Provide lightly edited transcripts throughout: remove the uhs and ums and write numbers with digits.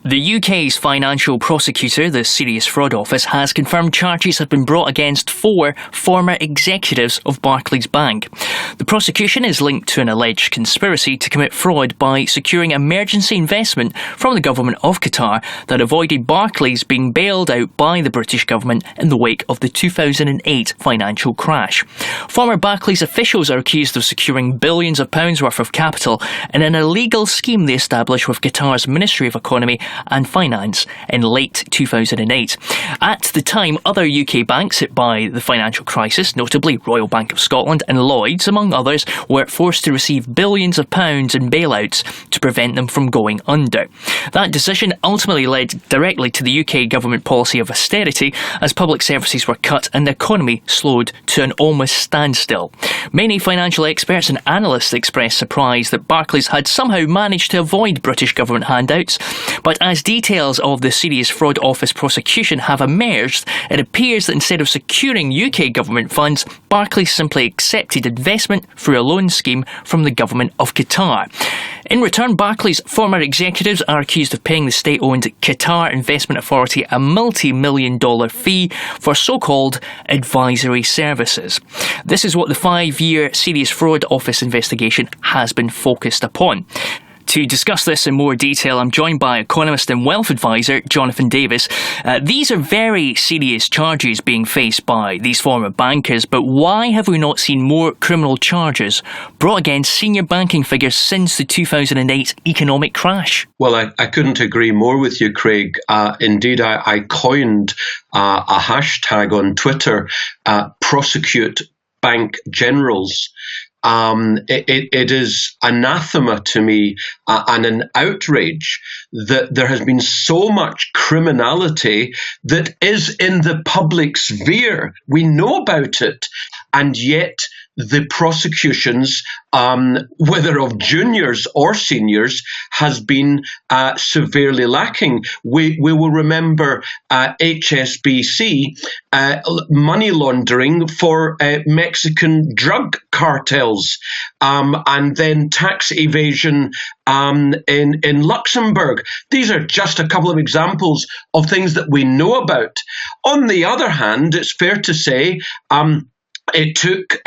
The UK's financial prosecutor, the Serious Fraud Office, has confirmed charges have been brought against 4 former executives of Barclays Bank. The prosecution is linked to an alleged conspiracy to commit fraud by securing emergency investment from the government of Qatar that avoided Barclays being bailed out by the British government in the wake of the 2008 financial crash. Former Barclays officials are accused of securing billions of pounds worth of capital in an illegal scheme they established with Qatar's Ministry of Economy and Finance in late 2008. At the time, other UK banks hit by the financial crisis, notably Royal Bank of Scotland and Lloyds, among others, were forced to receive billions of pounds in bailouts to prevent them from going under. That decision ultimately led directly to the UK government policy of austerity as public services were cut and the economy slowed to an almost standstill. Many financial experts and analysts expressed surprise that Barclays had somehow managed to avoid British government handouts, but as details of the Serious Fraud Office prosecution have emerged, it appears that instead of securing UK government funds, Barclays simply accepted investment through a loan scheme from the government of Qatar. In return, Barclays' former executives are accused of paying the state-owned Qatar Investment Authority a multi-million-dollar fee for so-called advisory services. This is what the 5-year Serious Fraud Office investigation has been focused upon. To discuss this in more detail, I'm joined by economist and wealth advisor Jonathan Davis. These are very serious charges being faced by these former bankers, but why have we not seen more criminal charges brought against senior banking figures since the 2008 economic crash? Well, I couldn't agree more with you, Craig. Indeed, I coined a hashtag on Twitter, prosecute bank generals. It is anathema to me and an outrage that there has been so much criminality that is in the public sphere. We know about it, and yet the prosecutions, whether of juniors or seniors, has been severely lacking. We will remember HSBC money laundering for Mexican drug cartels, and then tax evasion in Luxembourg. These are just a couple of examples of things that we know about. On the other hand, it's fair to say it took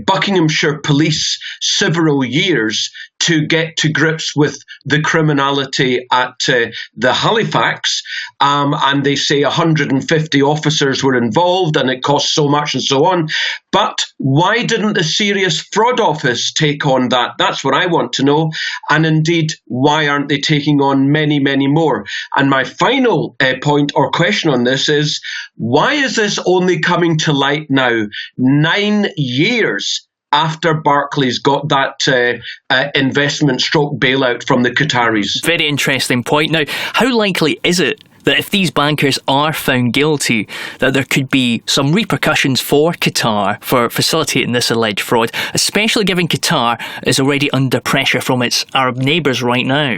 Buckinghamshire police several years to get to grips with the criminality at the Halifax, and they say 150 officers were involved and it cost so much and so on. But why didn't the Serious Fraud Office take on that? That's what I want to know. And indeed, why aren't they taking on many, many more? And my final point or question on this is, why is this only coming to light now, 9 years after Barclays got that investment stroke bailout from the Qataris? Very interesting point. Now, how likely is it that if these bankers are found guilty, that there could be some repercussions for Qatar for facilitating this alleged fraud, especially given Qatar is already under pressure from its Arab neighbours right now?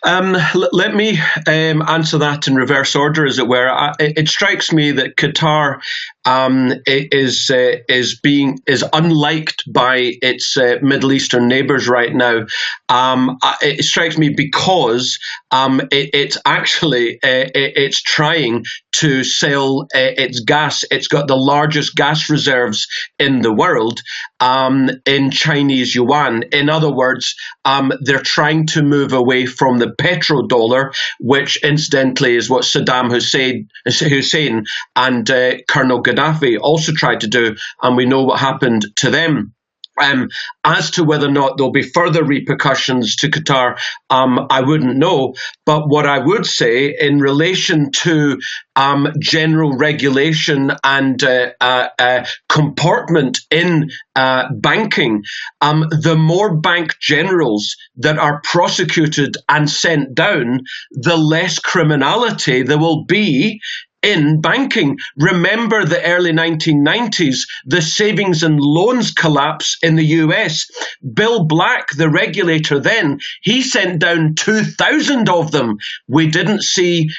Let me answer that in reverse order, as it were. It strikes me that Qatar is unliked by its Middle Eastern neighbours right now. It strikes me because it's actually it's trying to sell its gas. It's got the largest gas reserves in the world in Chinese yuan. In other words, they're trying to move away from the petrodollar, which incidentally is what Saddam Hussein and Colonel Gaddafi also tried to do, and we know what happened to them. As to whether or not there'll be further repercussions to Qatar, I wouldn't know. But what I would say in relation to general regulation and comportment in banking, the more bank generals that are prosecuted and sent down, the less criminality there will be in banking. Remember the early 1990s, the savings and loans collapse in the US. Bill Black, the regulator then, he sent down 2,000 of them. We didn't see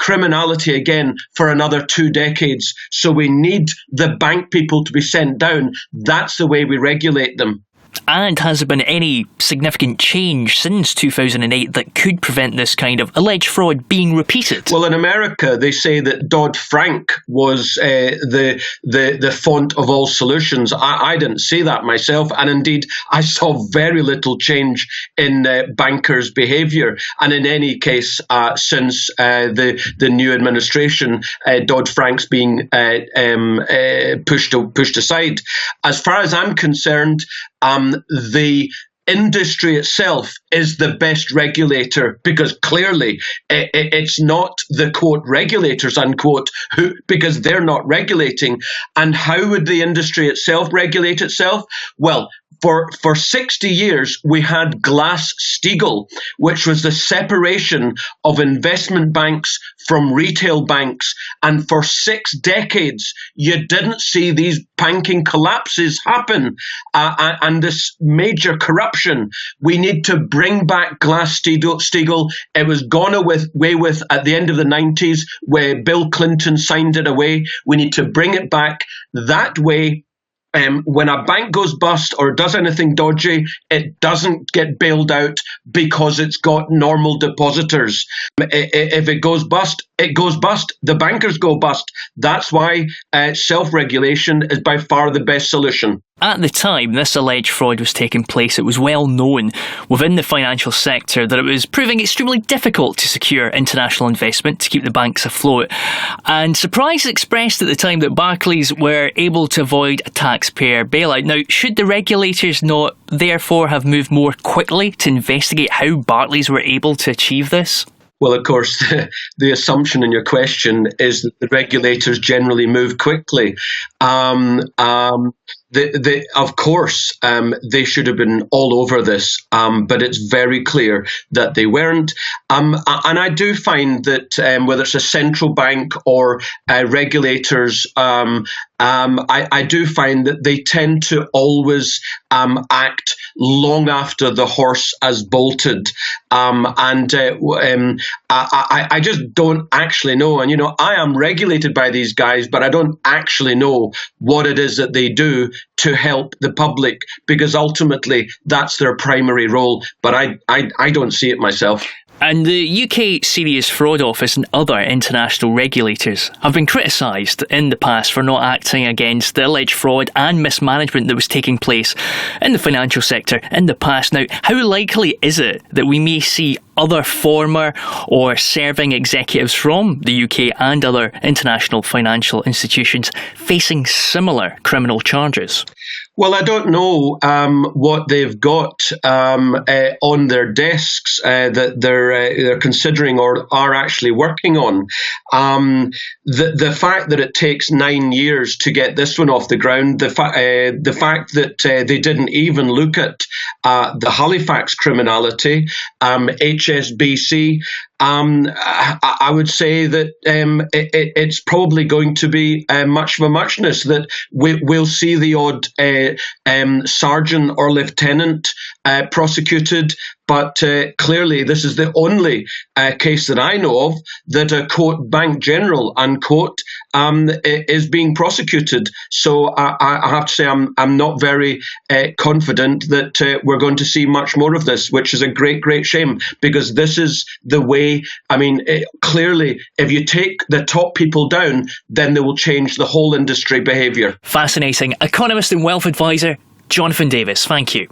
criminality again for another 2 decades. So we need the bank people to be sent down. That's the way we regulate them. And has there been any significant change since 2008 that could prevent this kind of alleged fraud being repeated? Well, in America, they say that Dodd-Frank was the font of all solutions. I didn't see that myself, and indeed, I saw very little change in bankers' behaviour. And in any case, since the new administration, Dodd-Frank's being pushed aside. As far as I'm concerned, the industry itself is the best regulator, because clearly it's not the quote regulators unquote because they're not regulating. And how would the industry itself regulate itself? Well, for 60 years, we had Glass-Steagall, which was the separation of investment banks from retail banks. And for 6 decades, you didn't see these banking collapses happen and this major corruption. We need to bring back Glass-Steagall. It was gone away with at the end of the 90s, where Bill Clinton signed it away. We need to bring it back that way. When a bank goes bust or does anything dodgy, it doesn't get bailed out because it's got normal depositors. If it goes bust, it goes bust. The bankers go bust. That's why self-regulation is by far the best solution. At the time this alleged fraud was taking place, it was well known within the financial sector that it was proving extremely difficult to secure international investment to keep the banks afloat. And surprise expressed at the time that Barclays were able to avoid a taxpayer bailout. Now, should the regulators not therefore have moved more quickly to investigate how Barclays were able to achieve this? Well, of course, the assumption in your question is that the regulators generally move quickly. Of course, they should have been all over this, but it's very clear that they weren't. And I do find that whether it's a central bank or regulators, I do find that they tend to always act long after the horse has bolted. I just don't actually know. And, I am regulated by these guys, but I don't actually know what it is that they do to help the public, because ultimately that's their primary role. But I don't see it myself. And the UK Serious Fraud Office and other international regulators have been criticised in the past for not acting against the alleged fraud and mismanagement that was taking place in the financial sector in the past. Now, how likely is it that we may see other former or serving executives from the UK and other international financial institutions facing similar criminal charges? Well, I don't know what they've got on their desks that they're considering or are actually working on. The fact that it takes 9 years to get this one off the ground, the fact that they didn't even look at the Halifax criminality, HSBC. I would say that it's probably going to be much of a muchness, that we'll see the odd sergeant or lieutenant prosecuted, but clearly this is the only case that I know of that a quote bank general unquote is being prosecuted. So I have to say I'm not very confident that we're going to see much more of this, which is a great shame, because this is the way. I mean, clearly, if you take the top people down, then they will change the whole industry behaviour. Fascinating. Economist and wealth advisor Jonathan Davis, thank you.